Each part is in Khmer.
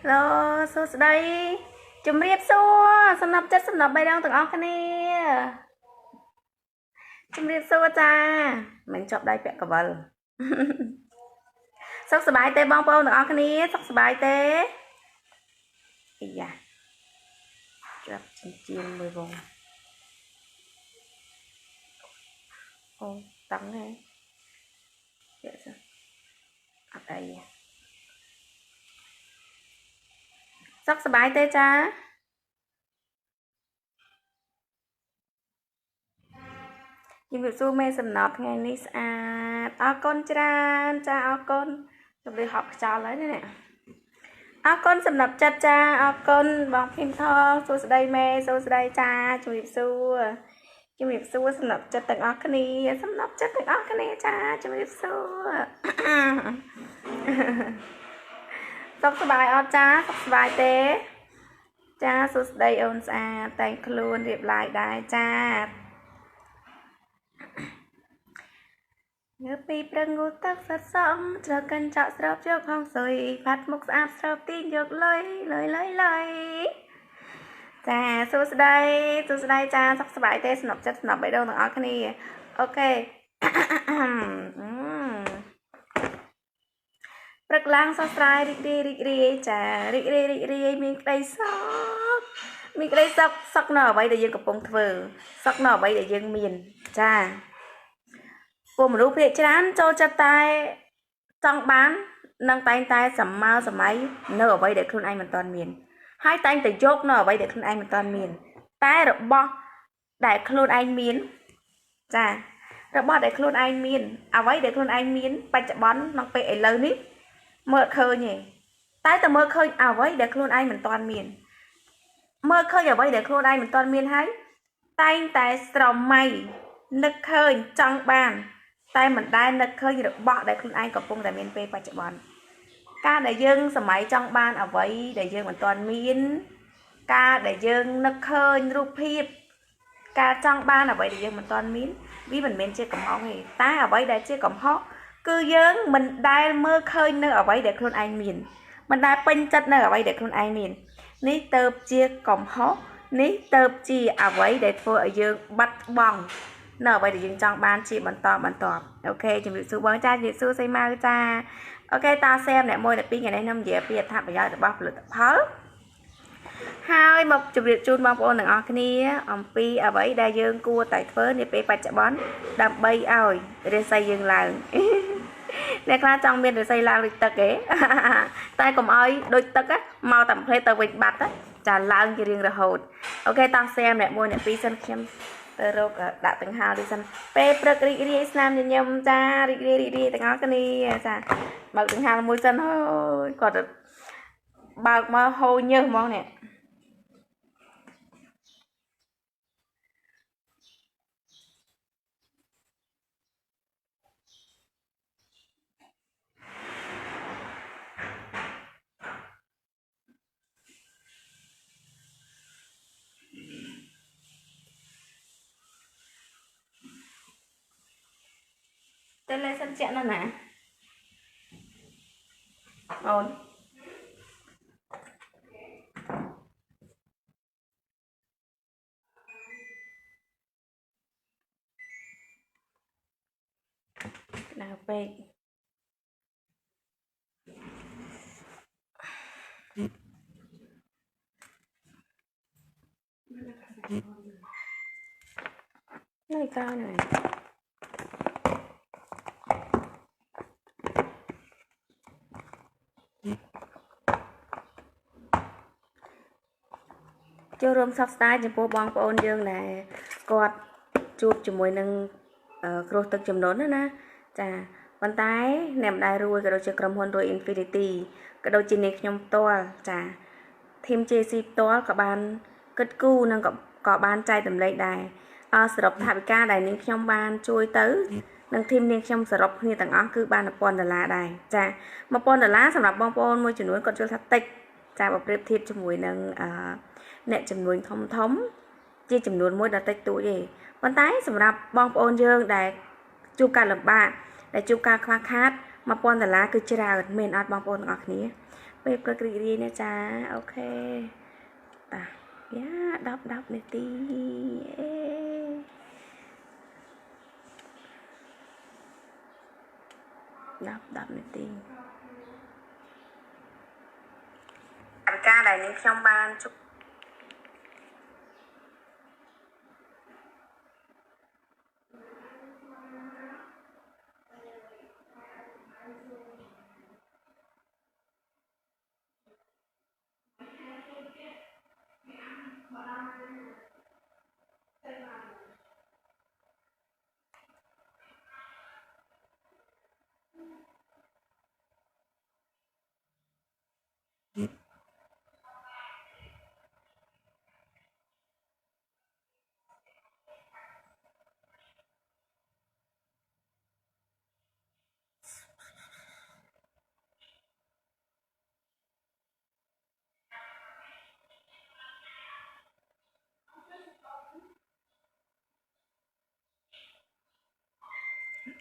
Lô, số đây. Chùm riệp xua, sầm nập chất sầm nập bay đang từng óc này. Chùm riệp xua cha. Mình chọn đây bẹ cà vần. Sóc sờ bài tê bong bong từng óc này, sóc sờ bài tê. Ý da. Chụp chiên 10 vùng. Ô, tắm này. Vậy sao? Ở đây. Sóc sờ bài tê cha. Nhưng việc xu mê sầm nọt ngày ní à con cha con chụp đi học cho lấy nè con sầm nọt cha con bóng phim thơ xu đây mê xu đây cha chụp việc xu sầm nọt chặt từng óc cái này sầm nọt chặt từng óc cái này cha chụp việc xu sọc bài ở cha sọc bài té cha xu đây ôn tay luôn điệp lại đại cha ngư pi prang ngô tắc sát sóng chờ cần chọn srop trước phong rồi phát mục áp srop tin được lời cha số đây cha sắp bài tê sập chất sập bài đâu thằng ác này ok bật lang sao sai đi cha đi mình đây sọc nở bay để dương cặp bông thờ sọc nở bay để dương miền cha cô một lúc hiện chán cho chặt tay trong bán nâng tay sầm mau sầm máy nở bay để khuôn anh mình toàn miền hai tay từ chốt nở bay để khuôn anh mình toàn miền tay được bo để khuôn anh miến cha được bo để khuôn anh miến à vậy để khuôn anh miến bạch bón nâng pe lớn ní mơ khơi nhỉ tay từ mơ khơi à vậy để khuôn anh mình toàn miền mơ khơi ở vậy để khuôn anh mình toàn miền hay tay sầm mày nực khơi trong bàn tay mình đai nực khơi gì được bỏ để khuôn anh có phung để miền pe bạch bón ca để dương sầm máy trong ban ở vậy để dương mình toàn miến ca để dương nực khơi rụp hiệp ca trong ban ở vậy để dương mình toàn miến vì mình chưa cầm hóng thì ta ở vậy để chưa cầm hóng cứ dương mình đai mơ khơi nơi ở vậy để khuôn anh miền mình đai pin chất nơi ở vậy để khuôn anh miền ní tớp chia cầm hóng ní tớp chi ở vậy để phơi ở dương bắt bong nở vậy để dương trong ban chị bắn tọp ok chuẩn bị số bóng cha chị số xây mau cha ok ta xem nè môi là pin ngày nay năm giờ bây giờ tháp bây giờ được bóc lượt phớ hai một chụp việc chun bóng ôn đằng ở kia ông pi ở vậy đại dương cua tại phớ để pe bạch bón đập bay ơi để xây dương lại nè ra trong bên để xây lao được tật kế tay cùng ơi đôi tật á mau tầm phê tờ vịt bạch á trả lao cho riêng rồi hột ok ta xem nè môi nè pi sân kem rồi đã từng hào đi sân pe prek ri nam nhân nhâm cha ri từng ở kia cha bạc từng hào môi sân thôi còn bạc mà hôi như món nè tên lên sân chuyện đó nè ổn nào về nơi cao này chưa rôm sắp style cho cô bong ôn dương này quạt chụp cho mùi nâng rồi tức chùm đốn đó nè chà con tái nèm đai ruồi cái đồ chơi cầm hôn rồi infinity cái đồ chơi này nhom to chà thêm chơi xịp to các bạn cất cu nâng có ban trai tầm lấy đài sờ đọc tháp ca đài nên trong ban chui tới nâng thêm nên trong sờ đọc như tầng ó cứ ban là pon là đài chà mà pon là sầm đọc bong pon môi chuyển núi còn chưa thắt tịch chà bọc rệp thiệp cho mùi nâng nè chấm nuôi thống chia chấm nuôi môi đặt tay tuổi gì con tái sầm đập bong ôn dương để chụp cả lập bạ để chụp cả khoa khát mà pon là cứ chira miền ọt bong ôn ngọc ní ពេលព្រឹករីករាយណាចាអូខេតាយ៉ា10នាទីអេ10នាទីការដែលនាងខ្ញុំបានជប់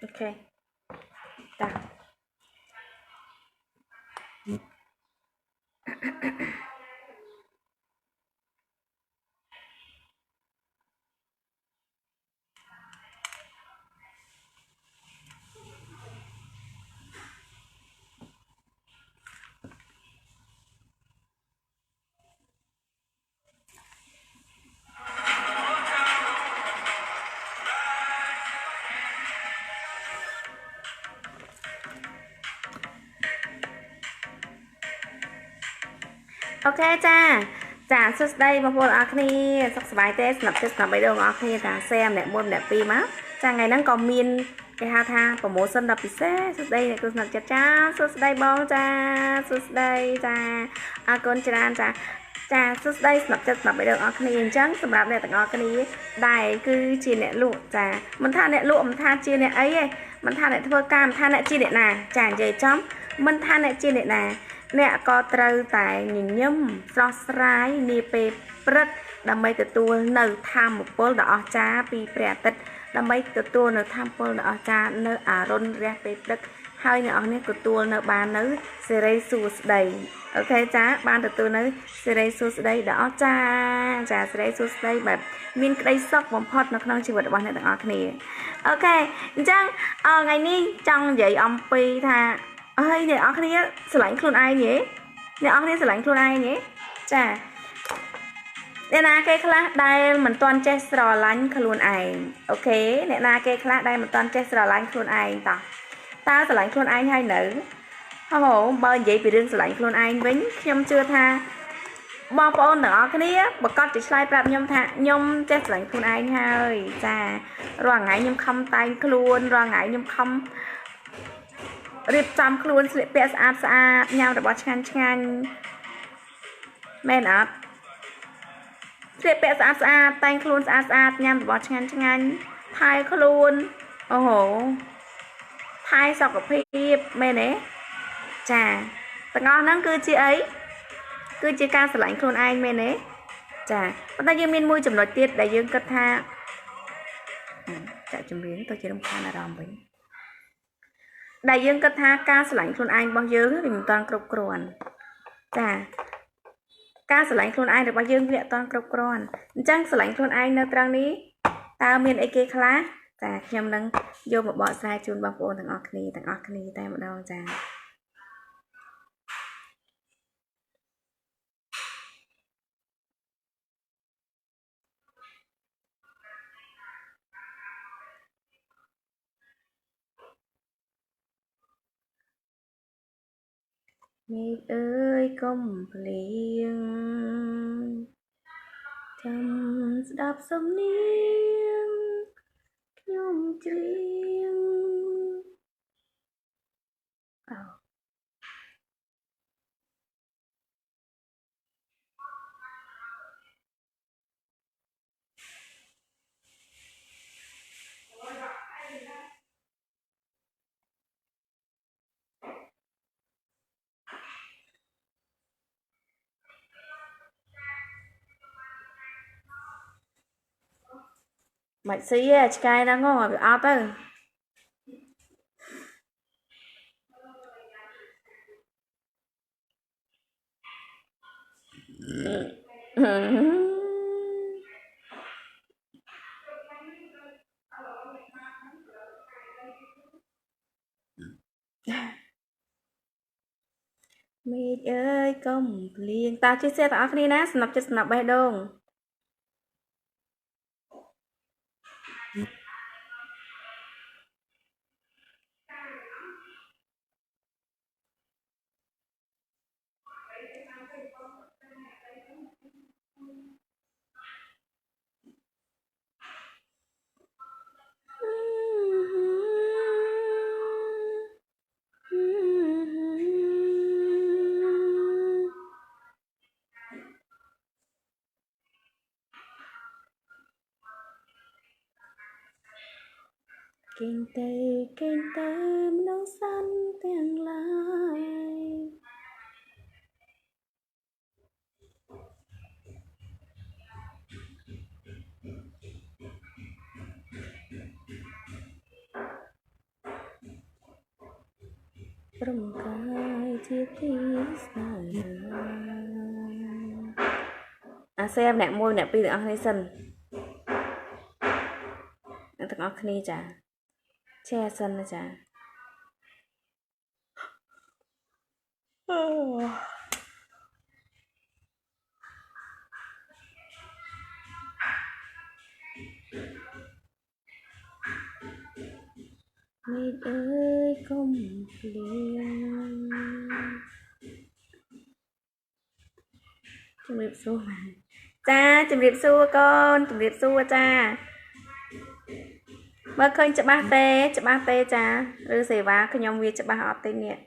អូខេតាអូខេចាចាសួស្តីបងប្អូនអរគ្នាសុខសប្បាយទេស្នាប់ចិត្តស្នាប់បីដងអរគ្នាតាសែម្នាក់1ម្នាក់2មកចាថ្ងៃហ្នឹងក៏មានគេហៅថាប្រម៉ូសិនដល់ពិសេសសួស្តីអ្នកគ្រូស្នាប់ចិត្តចាសួស្តីបងចាសួស្តីចាអរគុណច្រើនចាចាសួស្តីស្នាប់ចិត្តស្នាប់បីដងអរគ្នាអញ្ចឹងសម្រាប់អ្នកទាំងអស់គ្នាដែលគឺជាអ្នកលក់ចាមិនថាអ្នកលក់មិនថាជាអ្នកអីទេមិនថាអ្នកធ្វើការមិនថាអ្នកជាអ្នកណាចានិយាយចំមិនថាអ្នកជាអ្នកណាអ្នកក៏ត្រូវតែញញឹមស្រស់ស្រាយនាពេលព្រឹកដើម្បីទទួលនៅធម៌ពលដ៏អស្ចារ្យពីព្រះអាទិត្យដើម្បីទទួលនៅធម៌ពលដ៏អស្ចារ្យនៅអរុណរះពេលព្រឹកហើយអ្នកនរនេះទទួលនៅបាននៅសេរីសួស្តីអូខេចាបានទទួលនៅសេរីសួស្តីដ៏អស្ចារ្យចាសេរីសួស្តីបែបមានក្តីសុខបំផុតនៅក្នុងជីវិតរបស់អ្នកទាំងអស់គ្នាអូខេអញ្ចឹងថ្ងៃនេះចង់និយាយអំពីថាហើយអ្នកនរគ្នាស្រឡាញ់ខ្លួនឯងទេអ្នកនរគ្នាស្រឡាញ់ខ្លួនឯងទេចាអ្នកណាគេខ្លះដែលមិនទាន់ចេះស្រឡាញ់ខ្លួនឯងអូខេអ្នកណាគេខ្លះដែលមិនទាន់ចេះស្រឡាញ់ខ្លួនឯងតើស្រឡាញ់ខ្លួនឯងហើយនៅហូបើនិយាយពីរឿងស្រឡាញ់ខ្លួនឯងវិញខ្ញុំជឿថាបងប្អូនទាំងអស់គ្នាប្រកាសជាឆ្លើយប្រាប់ខ្ញុំថាខ្ញុំចេះស្រឡាញ់ខ្លួនឯងហើយចារាល់ថ្ងៃខ្ញុំខំតែងខ្លួនរាល់ថ្ងៃខ្ញុំខំរៀបចំខ្លួនស្លៀកពាក់ស្អាតញ៉ាំរបស់ឆ្ងាញ់មែនអត់ស្លៀកពាក់ស្អាតតែងខ្លួនស្អាតញ៉ាំរបស់ឆ្ងាញ់ថែខ្លួនអូហូថែសុខភាពមែនទេចាទាំងអស់ហ្នឹងគឺជាអីគឺជាការស្រឡាញ់ខ្លួនឯងមែនទេចាប៉ុន្តែយើងមានមួយចំណុចទៀតដែលយើងគិតថាចាក់ចម្រៀងទៅជារំខានអារម្មណ៍វិញដែលយើងគិតថាការស្រឡាញ់ខ្លួនឯងរបស់យើងវាមិនតាន់គ្រប់គ្រាន់ចាការស្រឡាញ់ខ្លួនឯងរបស់យើងវាអត់តាន់គ្រប់គ្រាន់អញ្ចឹងស្រឡាញ់ខ្លួនឯងនៅត្រង់នេះតើមានអីគេខ្លះចាខ្ញុំនឹងយកមកបកស្រាយជូនបងប្អូនទាំងអស់គ្នាតែម្ដងចាមេឃអើយកុំភ្លៀងចាំស្ដាប់សំនៀងខ្ញុំច្រៀងមិនស៊ីទេឆ្កែហ្នឹងហ៎វាអត់ទៅ ơi công liền ta chia sẻ tao cái ná snap chết snap bay đông kinh tế nông sản tiếng lai trong cái chiếc tí dài xem nè môi nè pi được ăn hay sânទាំងអស់គ្នាចាแชร์សិនណាចាមេឃអើយកុំភ្លៀងជំរាបសួរចាជំរាបសួរកូនជំរាបសួរចាមើលឃើញច្បាស់ទេចាឬសេវាខ្ញុំវាច្បាស់អត់ទេនេះ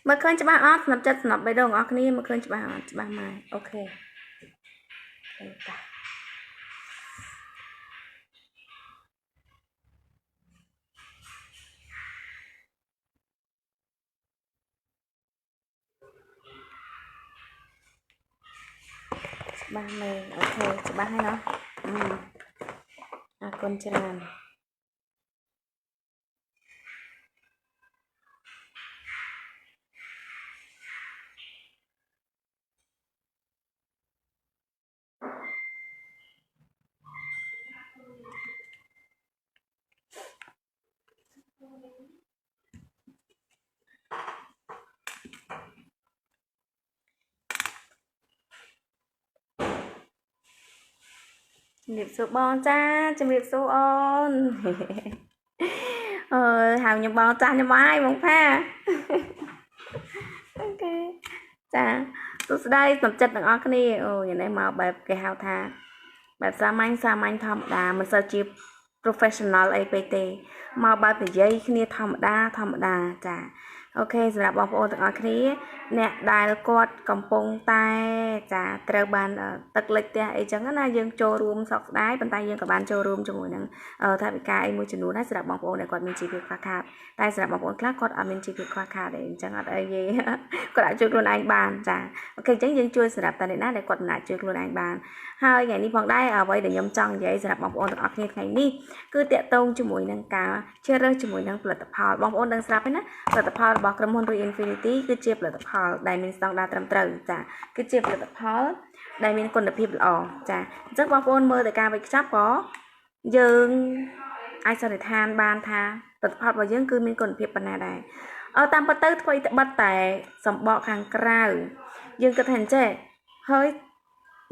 មើលឃើញច្បាស់អត់ស្នាប់ចិត្តស្នាប់បេះដូងអស់គ្នាមើលឃើញច្បាស់អត់ច្បាស់ម៉ែអូខេតាច្បាស់មែនអូខេច្បាស់ហើយเนาะអរគុណច្រើនជំរាបសួរបងចាជំរាបសួរអូនហៅខ្ញុំបងចាស់ខ្ញុំហើយបងផាអូខេចាសួស្ដីសំចិត្តទាំងអស់គ្នាអូយនេះមកបែបគេហៅថាបែបសាមញ្ញធម្មតាមិនសូវជា professional អីពេកទេមកបែបនិយាយគ្នាធម្មតាចាអូខេសម្រាប់បងប្អូនទាំងអស់គ្នាអ្នកដែលគាត់កំពុងតែចាត្រូវបានទឹកលិចផ្ទះអីចឹងណាយើងចូលរួមសោកស្ដាយប៉ុន្តែយើងក៏បានចូលរួមជាមួយនឹងថាវិការអីមួយចំនួនដែរសម្រាប់បងប្អូនដែលគាត់មានជីវភាពខ្វះខាតតែសម្រាប់បងប្អូនខ្លះគាត់អត់មានជីវភាពខ្វះខាតទេអញ្ចឹងអត់អីទេគាត់អាចជួយខ្លួនឯងបានចាអូខេអញ្ចឹងយើងជួយសម្រាប់តែអ្នកណាដែលគាត់មិនអាចជួយខ្លួនឯងបានហើយថ្ងៃនេះផងដែរអ្វីដែលខ្ញុំចង់និយាយសម្រាប់បងប្អូនទាំងអស់គ្នាថ្ងៃនេះគឺតាក់ទងជាមួយនឹងការជ្រើសរើសជាមួយនឹងផលិតផលបងប្អូនដឹងស្រាប់ទេណាផលិតផលរបស់ក្រុមហ៊ុន Infinity គឺជាផលិតផលដែលមានស្តង់ដារត្រឹមត្រូវចាគឺជាផលិតផលដែលមានគុណភាពល្អចាអញ្ចឹងបងប្អូនមើលទៅការវេចខ្ចប់ក៏យើងអាចសន្និដ្ឋានបានថាផលិតផលរបស់យើងគឺមានគុណភាពប៉ុណ្ណាដែរតាមពិតទៅធ្វើតែបិទតែសម្បកខាងក្រៅយើងគិតថាអញ្ចេះហើយ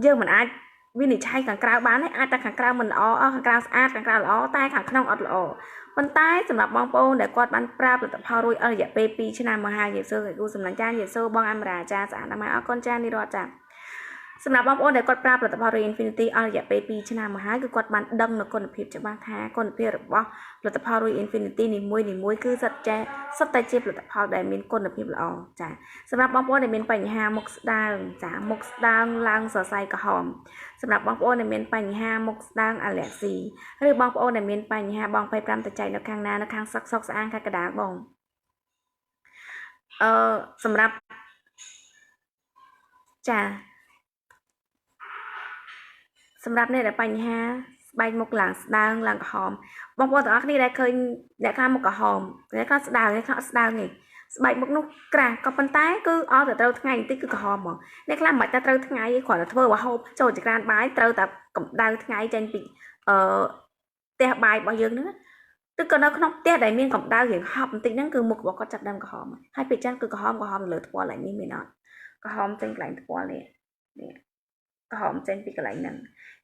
យើងមិនអាចវិនិច្ឆ័យខាងក្រៅបានទេអាចតែខាងក្រៅមិនល្អខាងក្រៅស្អាតខាងក្រៅល្អតែខាងក្នុងអត់ល្អប៉ុន្តែសម្រាប់បងប្អូនដែលគាត់បានប្រើផលិតផលរួចអស់រយៈពេល2ឆ្នាំមកហើយយេស៊ូវគ្រូសំណាញ់ចាយេស៊ូវបងអមរាចាស្អាតណាស់អរគុណចានិរតចា សម្រាប់បងប្អូនដែលគាត់ប្រើផលិតផល Reinfinity អស់រយៈពេល2ឆ្នាំមកហើយគឺគាត់បានដឹងនូវគុណភាពច្បាស់ថាគុណភាពរបស់ផលិតផល Reinfinity នីមួយៗគឺសុទ្ធតែជាផលិតផលដែលមានគុណភាពល្អចាសម្រាប់បងប្អូនដែលមានបញ្ហាមុខស្ដើងចាមុខស្ដើងឡើងសរសៃក្រហមសម្រាប់បងប្អូនដែលមានបញ្ហាមុខស្ដើងអាឡែស៊ីឬបងប្អូនដែលមានបញ្ហាបង25តចៃនៅខាងណានៅខាងសក់ស្អាងខាងកណ្ដាលបងសម្រាប់ចាសម្រាប់អ្នកដែលបញ្ហាស្បែកមុខឡើងស្ដើងឡើងក្រហមបងប្អូនទាំងអស់គ្នាដែលឃើញអ្នកខ្លះមុខក្រហមអ្នកខ្លះស្ដើងអ្នកខ្លះអត់ស្ដើងទេស្បែកមុខនោះក្រាស់ក៏ប៉ុន្តែគឺអត់ទៅត្រូវថ្ងៃបន្តិចគឺក្រហមហ្មងអ្នកខ្លះមិនតែត្រូវថ្ងៃទេគ្រាន់តែធ្វើឲ្យហូបចូលចក្រានបាយត្រូវតែកម្ដៅថ្ងៃចេញពីផ្ទះបាយរបស់យើងហ្នឹងឬក៏នៅក្នុងផ្ទះដែលមានកម្ដៅរៀងហប់បន្តិចហ្នឹងគឺមុខរបស់គាត់ចាប់ដើមក្រហមហើយពេលចឹងគឺក្រហមទៅលើថ្ពាល់ឡើងនេះមែនអត់ក្រហមចេញកន្លែងថ្ពាល់នេះក្រហមចេញពីកន្លែងហ្នឹង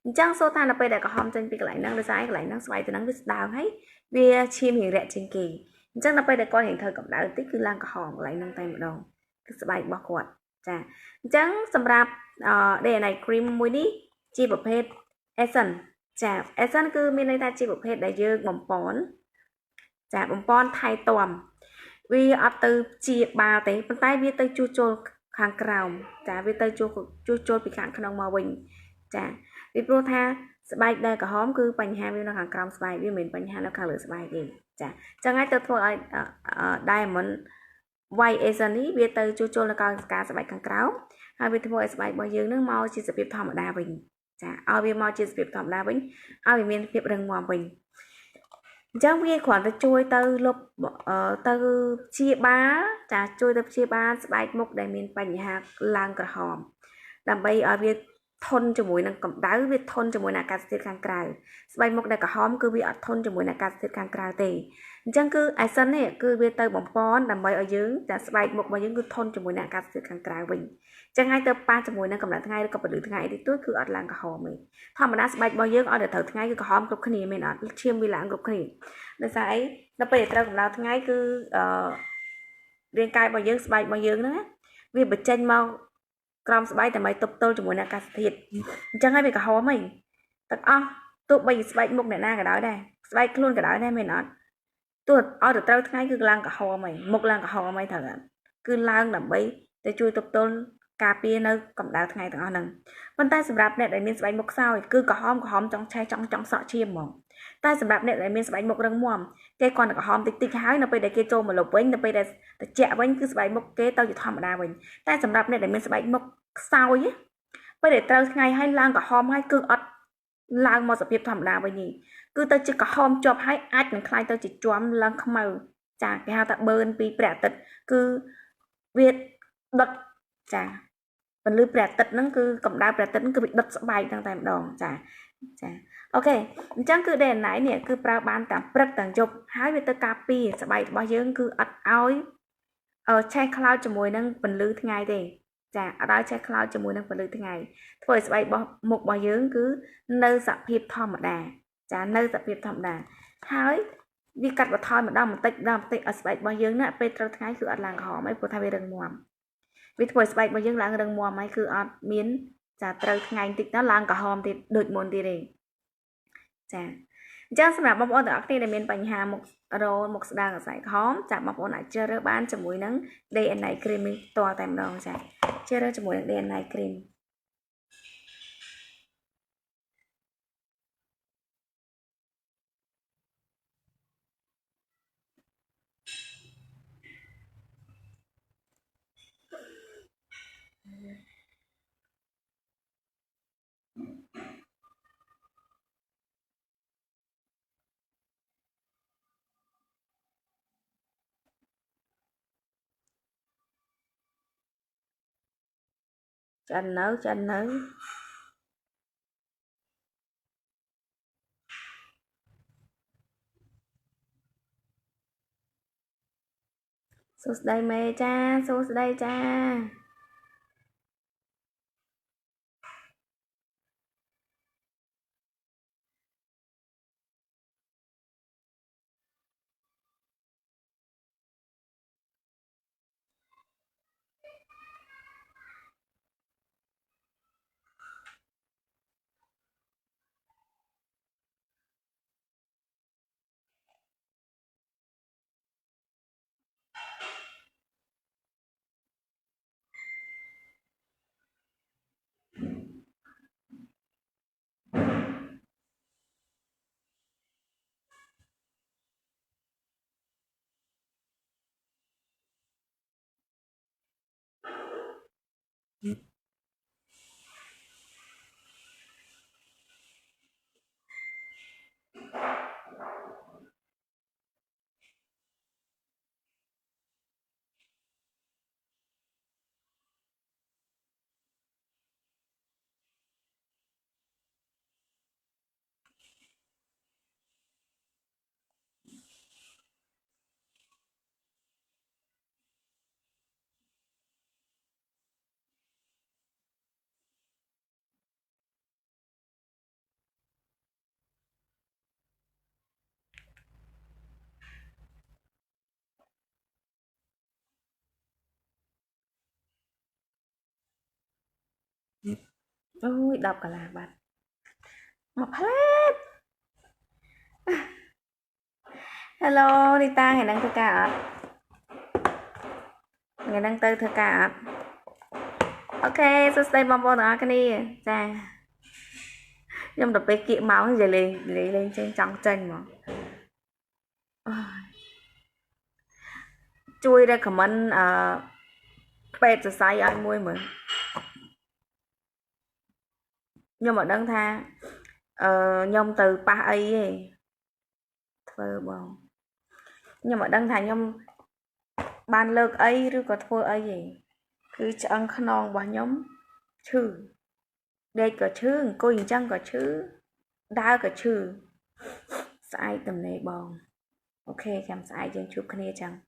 អញ្ចឹងសូថានៅពេលដែលក្រហមចេញពីកន្លែងហ្នឹងដោយសារកន្លែងហ្នឹងស្បែកទៅហ្នឹងវាស្ដើងហើយវាឈាមរៀងរាក់ជាងគេអញ្ចឹងនៅពេលដែលគាត់រៀងធ្វើកម្ដៅបន្តិចគឺឡើងក្រហមកន្លែងហ្នឹងតែម្ដងគឺស្បែករបស់គាត់ចាអញ្ចឹងសម្រាប់Day and Night Cream មួយនេះជាប្រភេទ Essence ចា Essence គឺមានន័យថាជាប្រភេទដែលយើងបំពន់ចាបំពន់ថែទាំវាអត់ទៅជាបាលទេប៉ុន្តែវាទៅជួសជុលខាងក្រោមចាវាទៅជួសជុលពីខាងក្នុងមកវិញចាពីព្រោះថាស្បែកដែលក្រហមគឺបញ្ហាវានៅខាងក្រោមស្បែកវាមិនមែនបញ្ហានៅខាងលើស្បែកទេចាចឹងហើយទៅធ្វើឲ្យ Diamond White Essence នេះវាទៅជួសជុលនៅកោសិកាស្បែកខាងក្រោមហើយវាធ្វើឲ្យស្បែករបស់យើងនឹងមកជាសភាពធម្មតាវិញចាឲ្យវាមកជាសភាពធម្មតាវិញឲ្យវាមានភាពរឹងមាំវិញអញ្ចឹងវាគ្រាន់តែជួយទៅលុបទៅព្យាបាលចាជួយទៅព្យាបាលស្បែកមុខដែលមានបញ្ហាឡើងក្រហមដើម្បីឲ្យវាធន់ជាមួយនឹងកម្ដៅវាធន់ជាមួយនឹងអាកាសធាតុខាងក្រៅស្បែកមុខដែលក្រហមគឺវាអត់ធន់ជាមួយនឹងអាកាសធាតុខាងក្រៅទេអញ្ចឹងគឺ Essence នេះគឺវាទៅបំពន់ដើម្បីឲ្យយើងចាស្បែកមុខរបស់យើងគឺធន់ជាមួយនឹងអាកាសធាតុខាងក្រៅវិញអញ្ចឹងហើយទៅប៉ះជាមួយនឹងកម្ដៅថ្ងៃឬក៏ពន្លឺថ្ងៃតិចតួចគឺអត់ឡើងក្រហមទេធម្មតាស្បែករបស់យើងឲ្យតែត្រូវថ្ងៃគឺក្រហមគ្រប់គ្នាមែនអត់ឈាមវាឡើងគ្រប់គ្នាដោយសារអីដល់ពេលត្រូវកម្ដៅថ្ងៃគឺរាងកាយរបស់យើងស្បែករបស់យើងហ្នឹងវាបញ្ចេញមកក្រោមស្បែកដើម្បីទប់ទល់ជាមួយនឹងអាកាសធាតុអញ្ចឹងហើយវាក្រហមហីទាំងអស់ទោះបីស្បែកមុខអ្នកណាក៏ដោយដែរស្បែកខ្លួនក៏ដោយដែរមែនអត់ទោះឲ្យទៅត្រូវថ្ងៃគឺឡើងក្រហមហីមុខឡើងក្រហមហីត្រូវអត់គឺឡើងដើម្បីទៅជួយទប់ទល់ការពារនៅកម្ដៅថ្ងៃទាំងអស់ហ្នឹងប៉ុន្តែសម្រាប់អ្នកដែលមានស្បែកមុខខ្សោយគឺក្រហមចង់ឆេះចង់សក់ឈាមហ្មងតែសម្រាប់អ្នកដែលមានស្បែកមុខរឹងមាំគេគ្រាន់តែក្រហមតិចហើយនៅពេលដែលគេចូលមកលុបវិញនៅពេលដែលត្រជាក់វិញគឺស្បែកមុខគេទៅជាធម្មតាវិញតែសម្រាប់អ្នកដែលមានស្បែកមុខខ្សោយពេលដែលត្រូវថ្ងៃហើយឡើងក្រហមហើយគឺអត់ឡើងមកសភាពធម្មតាវិញនេះគឺទៅជាក្រហមជាប់ហើយអាចនឹងคล้ายទៅជាជាំឡើងខ្មៅចាគេហៅថាបឺនពីព្រះអាទិត្យគឺវាដុតចាពន្លឺព្រះអាទិត្យហ្នឹងគឺកម្ដៅព្រះអាទិត្យហ្នឹងគឺវាដុតស្បែកទាំងតែម្ដងចាអូខេអញ្ចឹងគឺ Day and Night នេះគឺប្រើបានទាំងព្រឹកទាំងយប់ហើយវាទៅការពារស្បែករបស់យើងគឺអត់ឲ្យឆេះខ្លោចជាមួយនឹងពន្លឺថ្ងៃទេចាអត់ឲ្យឆេះខ្លោចជាមួយនឹងពន្លឺថ្ងៃធ្វើឲ្យស្បែករបស់មុខរបស់យើងគឺនៅសភាពធម្មតាចានៅសភាពធម្មតាហើយវាកាត់បន្ថយម្ដងបន្តិចឲ្យស្បែករបស់យើងណាពេលត្រូវថ្ងៃគឺអត់ឡើងក្រហមអីព្រោះថាវារឹងមាំវាធ្វើឲ្យស្បែករបស់យើងឡើងរឹងមាំហើយគឺអត់មានចាត្រូវថ្ងៃបន្តិចទៅឡើងក្រហមទៀតដូចមុនទៀតទេចាអញ្ចឹងសម្រាប់បងប្អូនទាំងអស់គ្នាដែលមានបញ្ហាមុខមុខស្ដើងអាស្រ័យក្រហមចាបងប្អូនអាចជ្រើសរើសបានជាមួយនឹង Day and Night Cream នេះតតែម្ដងចាជ្រើសរើសជាមួយនឹង Day and Night Cream ចានៅសួស្ដីមេចាសួស្ដីចា ôi đọc cả là bạn mà phát hello Nita ngày đang thưa ca ạ ngày đang tư thưa ca ạ ok so stay bom bom đó cái này cha nhưng đập về kiện máu gì lên trên trong chân mà chui ra comment pet sai ai mui mà nhưng mà đơn tha nhông từ ba ấy thơ bò nhưng mà đơn tha nhông ban lược ấy rồi có thua ấy gì cứ chẳng non bỏ nhóm chữ đây có chữ cô hình chẳng có chữ đa có chữ sai tầm này bò ok chăm sai chân chụp kia chẳng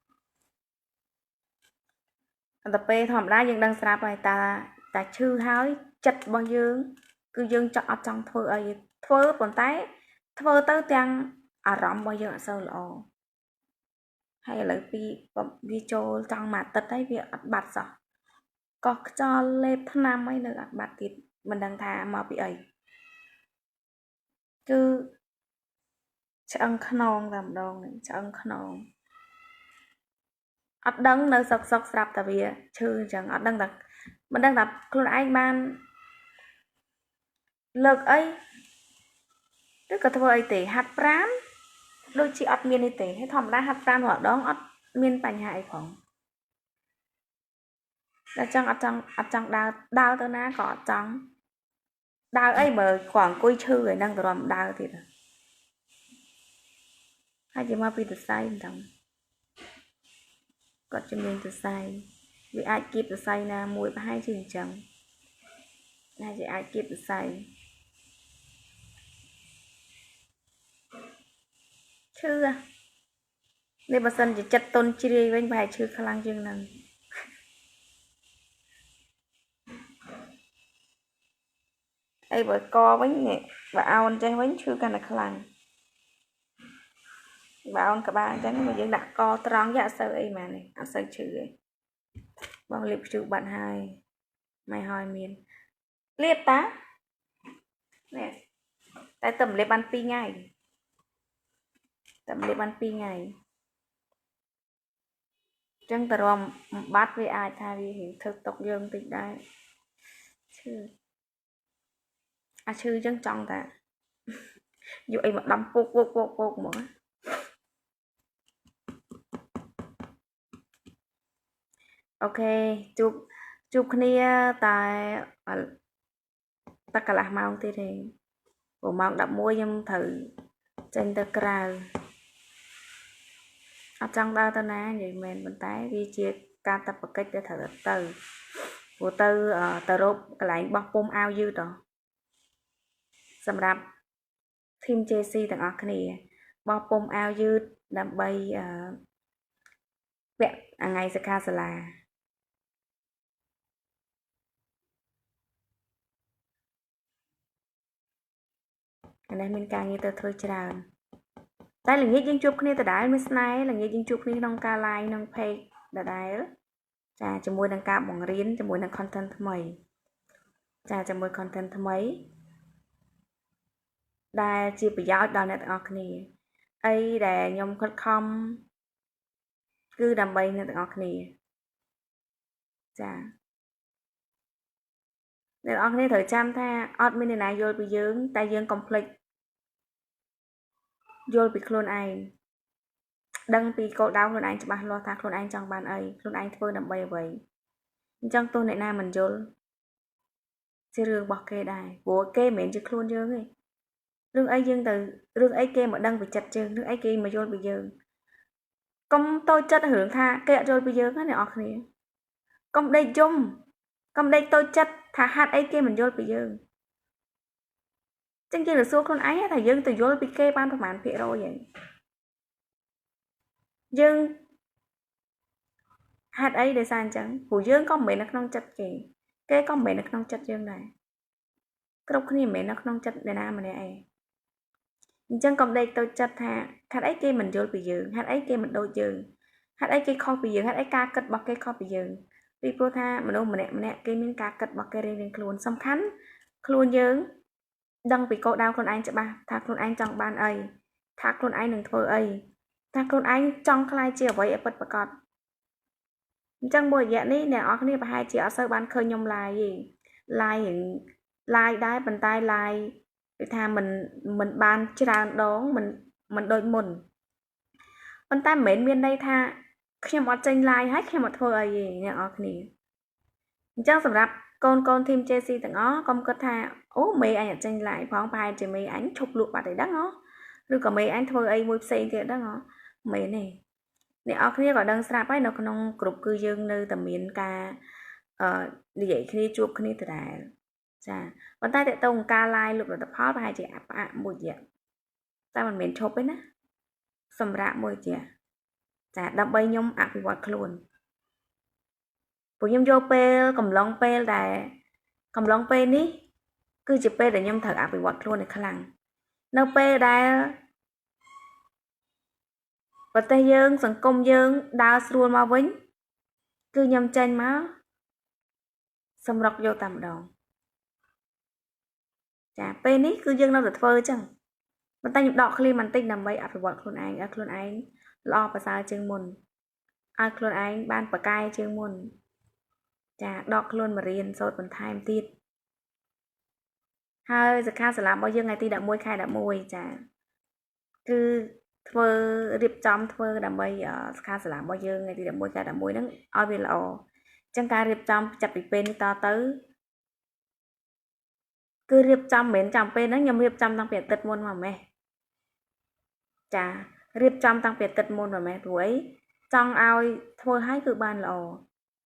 tập p thòm đá nhưng đang sạp này ta chữ hái chật bao dương cứ dương chọn trong thơ ấy thơ còn tái thơ tới tiếng rõm bao giờ sơ lộ hay là vì cho trong mặt tật đấy việc bạt rõ có cho lên tháng năm ấy nữa bạt thì mình đang thả mà bị ấy cứ chẳng khăn làm đâu này chẳng khăn ắt đấng nơi sọc sọc sạp tại vì chứ chẳng ắt đấng đặt mình đang tậpខ្លួនanh ban lực ấy tức là thôi ấy tỉ hạt prán đôi chị ắt miên ấy tỉ hay thòm đá hạt prán hoặc đó ắt miên bành hại phỏng là ắt chẳng đau tớ ná có chẳng đau ấy mà khoảng côi chư rồi năng tòm đau thì hay chỉ mà bị tự sai chẳng có cho mình tự sai vì ai kịp tự sai là mùi và hai chừng chẳng hay chỉ ai kịp tự sai chứ à nếu mà sân chỉ chặt tôn chi đi với bài chư khả năng chừng năng ấy bởi co với nhẹ và ao chơi với chư cả là khả năng và ao cả ba chẳng mà dương đặt co tròn dạ sơ ấy mà này ăn sơ chữ ấy bao liệp chữ bạn hai mày hỏi miền liệp tá nè tại tầm liệp ăn pi ngày tầm liệp ăn pi ngày chẳng tờ ròm bắt với ai thay vì hiện thực tộc dương tịch đại chứ chứ chẳng trong ta dù ấy mà đâm bốc mà ok chụp kia tại tất cả là mong thế thì bộ mong đập môi nhưng thử trên tờ cào ở trong đó tao ná vậy mình bên tay đi chia ca tập một cách để thử từ của từ tờ rốt cái lại bọc bông ao dư đó sầm đạp thêm chê si tầng ở cái này bọc bông ao dư đầm bay vẹn ngày sẽ ca là cái này mình càng như tờ thôi chào đây là nghĩa dân chụp kia tờ đái miss này là nghĩa dân chụp kia nông ca like nông page tờ đái chà cho môi đăng ca bằng riêng cho môi đăng content mày chà cho môi content mấy đa chia bị giáo đào net ở này ấy để nhom com cứ đầm bay net ở này chà net ở này thời trăm tha admin này vô bị dướng tay dương complete vô bị clone ai đăng bị cô đau luôn anh cho bạn lo thác luôn anh trong bàn ấy luôn anh thôi đầm bay vậy trong tôi này nam mình vô ជារឿងរបស់គេដែរព្រោះគេមិនមែនជាខ្លួនយើងទេរឿងអីយើងទៅរឿងអីគេមកដឹងពីចិត្តយើងរឿងអីគេមកយល់ពីយើងកុំតូចចិត្តរឿងថាគេអត់យល់ពីយើងណាអ្នកនរគ្នាកុំដេកយំកុំដេកតូចចិត្តថាហេតុអីគេមិនយល់ពីយើងចឹងយើងទៅសួរខ្លួនឯងថាយើងទៅយល់ពីគេបានប្រហែលភាគរយហ្នឹងយើងហេតុអីដោយសារអញ្ចឹងព្រោះយើងក៏មិនមែននៅក្នុងចិត្តគេក៏មិនមែននៅក្នុងចិត្តយើងដែរគ្រប់គ្នាមិនមែននៅក្នុងចិត្តអ្នកណាម្នាក់ឯងអញ្ចឹងកុំដេកតូចចិត្តថាហេតុអីគេមិនយល់ពីយើងហេតុអីគេមិនដូចយើងហេតុអីគេខុសពីយើងហេតុអីការគិតរបស់គេខុសពីយើងពីព្រោះថាមនុស្សម្នាក់គេមានការគិតរបស់គេរៀងៗខ្លួនសំខាន់ខ្លួនយើងដឹងពីគោលដៅខ្លួនឯងច្បាស់ថាខ្លួនឯងចង់បានអីថាខ្លួនឯងនឹងធ្វើអីថាខ្លួនឯងចង់ខ្លាយជាអ្វីឲ្យពិតប្រាកដអញ្ចឹងមួយរយៈនេះអ្នកនរគ្នាប្រហែលជាអត់សូវបានឃើញខ្ញុំ live ទេ live ដែរប៉ុន្តែ live គឺថាមិនបានច្រើនដងមិនដូចមុនប៉ុន្តែមិនមែនមានន័យថាខ្ញុំអត់ចេញ live ហើយខ្ញុំអត់ធ្វើអីទេអ្នកនរគ្នាអញ្ចឹងសម្រាប់កូនធីម JC ទាំងអស់កុំគិតថាអូមេអញអត់ចេញ live ផងប្រហែលជាមេអញឈប់លក់បាត់អីដឹងហ៎ឬក៏មេអញធ្វើអីមួយផ្សេងទៀតដឹងហ៎មែនទេអ្នកនរគ្នាក៏ដឹងស្រាប់ហើយនៅក្នុងក្រុមគឺយើងនៅតែមានការនិយាយគ្នាជួបគ្នាដដែលចាប៉ុន្តែតើតើការ live លុបលទ្ធផលប្រហែលជាផ្អាកមួយរយៈតែមិនមែនឈប់ទេណាសម្រាប់មួយរយៈចាដើម្បីខ្ញុំអភិវឌ្ឍខ្លួនព្រោះខ្ញុំយកពេលកំឡុងពេលនេះគឺជាពេលដែលខ្ញុំត្រូវអភិវឌ្ឍខ្លួនឲ្យខ្លាំងនៅពេលដែលប្រទេសយើងសង្គមយើងដើរស្រួលមកវិញគឺខ្ញុំចេញមកសម្រុកយកតែម្ដងចាពេលនេះគឺយើងនៅតែធ្វើអញ្ចឹងប៉ុន្តែខ្ញុំដកឃ្លាបន្តិចដើម្បីអភិវឌ្ឍខ្លួនឯងឲ្យខ្លួនឯងល្អប្រសើរជាងមុនឲ្យខ្លួនឯងបានប្រកែកជាងមុនចាដកខ្លួនមករៀនសូត្របន្ថែមទៀតហើយសិក្ខាសាលារបស់យើងថ្ងៃទី11ខែ11ចាគឺធ្វើរៀបចំធ្វើដើម្បីសិក្ខាសាលារបស់យើងថ្ងៃទី11ខែ11ហ្នឹងឲ្យវាល្អអញ្ចឹងការរៀបចំចាប់ពីពេលនេះតទៅគឺរៀបចំមិនមែនចាំពេលហ្នឹងខ្ញុំរៀបចំតាំងពីអាទិត្យមុនមកម៉េះចារៀបចំតាំងពីអាទិត្យមុនមកម៉េះព្រោះអីចង់ឲ្យធ្វើឲ្យគឺបានល្អ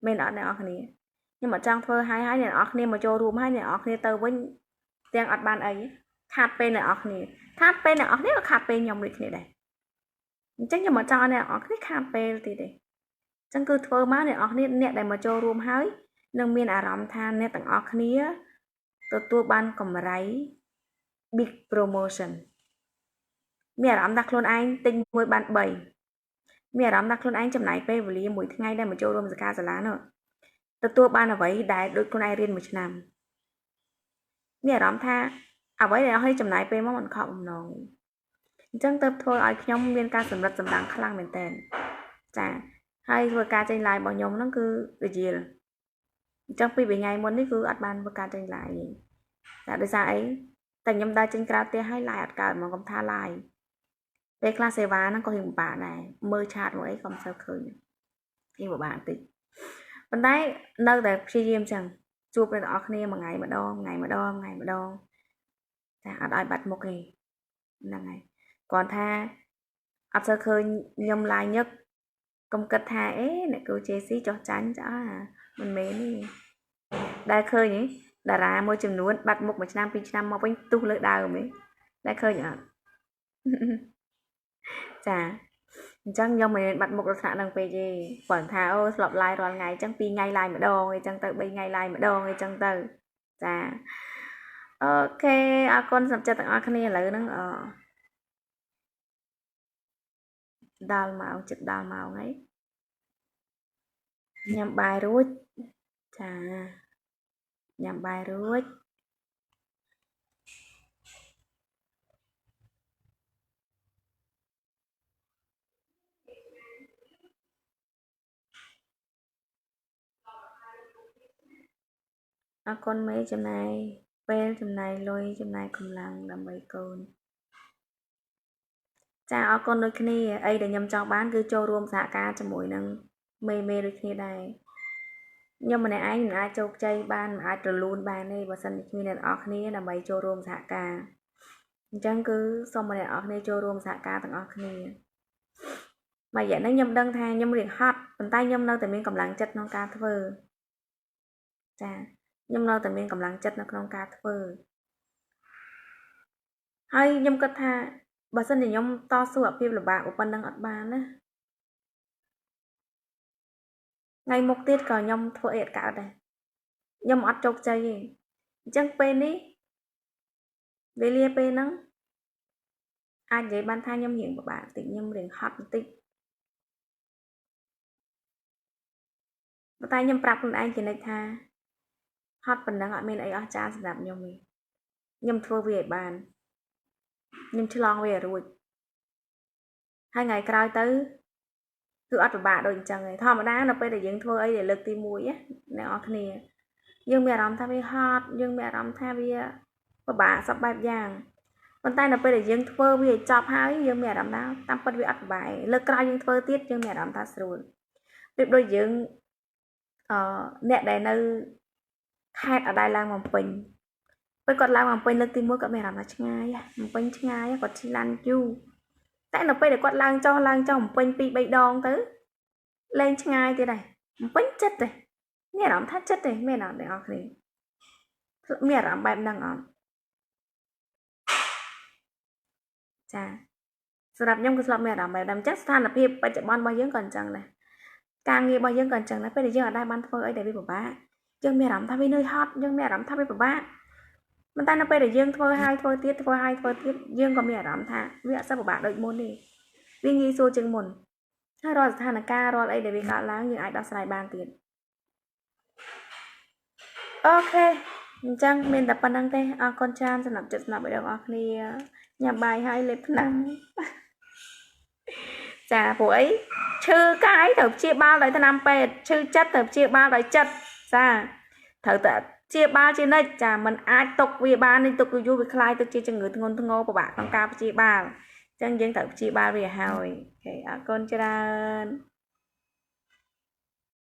មែនអត់អ្នកនរគ្នាខ្ញុំអត់ចង់ធ្វើឲ្យអ្នកនរគ្នាមកចូលរួមឲ្យអ្នកនរគ្នាទៅវិញទាំងអត់បានអីខាត់ពេលអ្នកនរគ្នាខាត់ពេលអ្នកនរគ្នាក៏ខាត់ពេលខ្ញុំដូចគ្នាដែរអញ្ចឹងខ្ញុំអត់ចង់ឲ្យអ្នកនរគ្នាខាត់ពេលទៀតទេអញ្ចឹងគឺធ្វើមកអ្នកនរគ្នាអ្នកដែលមកចូលរួមហើយនឹងមានអារម្មណ៍ថាអ្នកទាំងអស់គ្នាទទួលបានកម្រៃ big promotion មានអារម្មណ៍ថាខ្លួនឯងទិញមួយបាន3មានអារម្មណ៍ថាខ្លួនឯងចំណាយពេលវេលាមួយថ្ងៃដែលមកចូលរួមសិក្ខាសាលានោះទទួលបានអ្វីដែលដូចខ្លួនឯងរៀនមួយឆ្នាំមានអារម្មណ៍ថាអ្វីដែលឲ្យចំណាយពេលមកមិនខកបំណងអញ្ចឹងទៅធ្វើឲ្យខ្ញុំមានការសម្រិតសម្រាំងខ្លាំងមែនតើចាហើយធ្វើការចេញ live របស់ខ្ញុំហ្នឹងគឺវិជាអញ្ចឹងពីថ្ងៃមុននេះគឺអត់បានធ្វើការចេញ live ទេតែដោយសារអីតែខ្ញុំដើរចេញក្រៅផ្ទះហើយ live អត់កើតហ្មងកុំថា live ពេលខ្លះសេវាហ្នឹងក៏រៀងពិបាកដែរមើលឆាតមកអីក៏មិនសូវឃើញរៀងពិបាកបន្តិចប៉ុន្តែនៅតែព្យាយាមចឹងជួបអ្នកទាំងអស់គ្នាមួយថ្ងៃម្ដងចាអត់ឲ្យបាត់មុខទេហ្នឹងហើយគាត់ថាអត់សូវឃើញខ្ញុំ live ញឹកកុំគិតថាអេអ្នកគ្រូ JC ចោះចាញ់ចាមិនមែនទេដែលឃើញតារាមួយចំនួនបាត់មុខមួយឆ្នាំ2ឆ្នាំមកវិញទុះលើដើមទេដែលឃើញអត់ចាអញ្ចឹងខ្ញុំមិនមែនបាត់មុខលក្ខណៈនឹងពេកទេព្រោះថាអូស្លាប់ live រាល់ថ្ងៃអញ្ចឹង2ថ្ងៃ live ម្ដងអញ្ចឹងទៅ3ថ្ងៃ live ម្ដងអញ្ចឹងទៅចាអូខេអរគុណសម្រាប់ចិត្តទាំងអស់គ្នាឥឡូវហ្នឹងដល់ម៉ោងចិត្តដល់ម៉ោងហើយញ៉ាំបាយរួចចាញ៉ាំបាយរួចអរគុណមេចំណាយពេលចំណាយលុយចំណាយកម្លាំងដើម្បីកូនចាអរគុណដូចគ្នាអីដែលខ្ញុំចង់បានគឺចូលរួមសហការជាមួយនឹងមេដូចគ្នាដែរ nhưng mà này anh ai chụp chay ban ai trở luôn ban này và sân khi này ở này là mấy chỗ rôm xạ ca chẳng cứ xong mà này ở này chỗ rôm xạ ca thằng ở này mà vậy nó nhâm đăng thang nhâm liền hot bàn tay nhâm đâu tại miếng cầm lăng chất nó ca thơ cha nhâm đâu tại miếng cầm lăng chất nó không ca thơ hay nhâm cất tha bà sân thì nhâm to su ở phim là bạn của con đang ở bàn á ngày một tiết còn nhâm thua ẹt cả đây nhâm ọt chọc chay gì chẳng bên đi về lia bên nắng ai vậy ban thang nhâm hiện của bạn thì nhâm liền hot một tí tay nhâm prap anh chỉ này tha hot phần đang ở bên ấy ở cha sẽ làm nhâm mình nhâm thua về bàn nhâm chưa long về rồi 2 ngàyក្រោយទៅគឺអត់ពិបាកដូចអញ្ចឹងឯងធម្មតានៅពេលដែលយើងធ្វើអីដែលលើកទី1ណាអ្នកនរគ្នាយើងមានអារម្មណ៍ថាវាហត់យើងមានអារម្មណ៍ថាវាពិបាកសពបែបយ៉ាងប៉ុន្តែនៅពេលដែលយើងធ្វើវាចប់ហើយយើងមានអារម្មណ៍ថាតាមពិតវាអត់ពិបាកលើកក្រោយយើងធ្វើទៀតយើងមានអារម្មណ៍ថាស្រួលប្រៀបដូចយើងអ្នកដែលនៅខេត្តអដែរឡើងមកពេញពេលគាត់ឡើងមកពេញលើកទី1គាត់មានអារម្មណ៍ថាឆ្ងាយមកពេញឆ្ងាយគាត់ជិះឡានយូរតែនៅពេលដែលគាត់ឡើងចុះបំពេញ 2-3 ដងទៅលេងឆ្ងាយទៀតដែរបំពេញចិត្តទេមានអារម្មណ៍ថាចិត្តទេមានអត់អ្នកនរគ្នាមានអារម្មណ៍បែបហ្នឹងអត់ចាសម្រាប់ខ្ញុំគឺស្លាប់មានអារម្មណ៍បែបហ្នឹងអញ្ចឹងស្ថានភាពបច្ចុប្បន្នរបស់យើងក៏អញ្ចឹងដែរការងាររបស់យើងក៏អញ្ចឹងដែរពេលដែលយើងអត់ដែរបានធ្វើអីដែលវាពិបាកយើងមានអារម្មណ៍ថាវានឿយហត់យើងមានអារម្មណ៍ថាវាពិបាកប៉ុន្តែនៅពេលដែលយើងធ្វើហើយធ្វើទៀតយើងក៏មានអារម្មណ៍ថាវាអត់សូវពិបាកដូចមុនទេវាងាយស្រួលជាងមុនហើយរាល់ស្ថានភាពរាល់អីដែលវាកើតឡើងយើងអាចដោះស្រាយបានទៀតអូខេអញ្ចឹងមានតែប៉ុណ្្នឹងទេអរគុណច្រើនសម្រាប់ចិត្តស្នាប់បងប្អូនគ្នាញ៉ាំបាយហើយលេបថ្នាំចាព្រោះអីឈឺកាយត្រូវព្យាបាលដោយថ្នាំពេទ្យឈឺចិត្តត្រូវព្យាបាលដោយចិត្តចាត្រូវតែព្យាបាលជានិច្ចចាมันអាចទុកវាបាននេះទុកយូរវាคล้ายទៅជាជំងឺធ្ងន់ធ្ងរពិបាកក្នុងការព្យាបាលអញ្ចឹងយើងត្រូវព្យាបាលវាឲ្យអូខេអរគុណច្រើន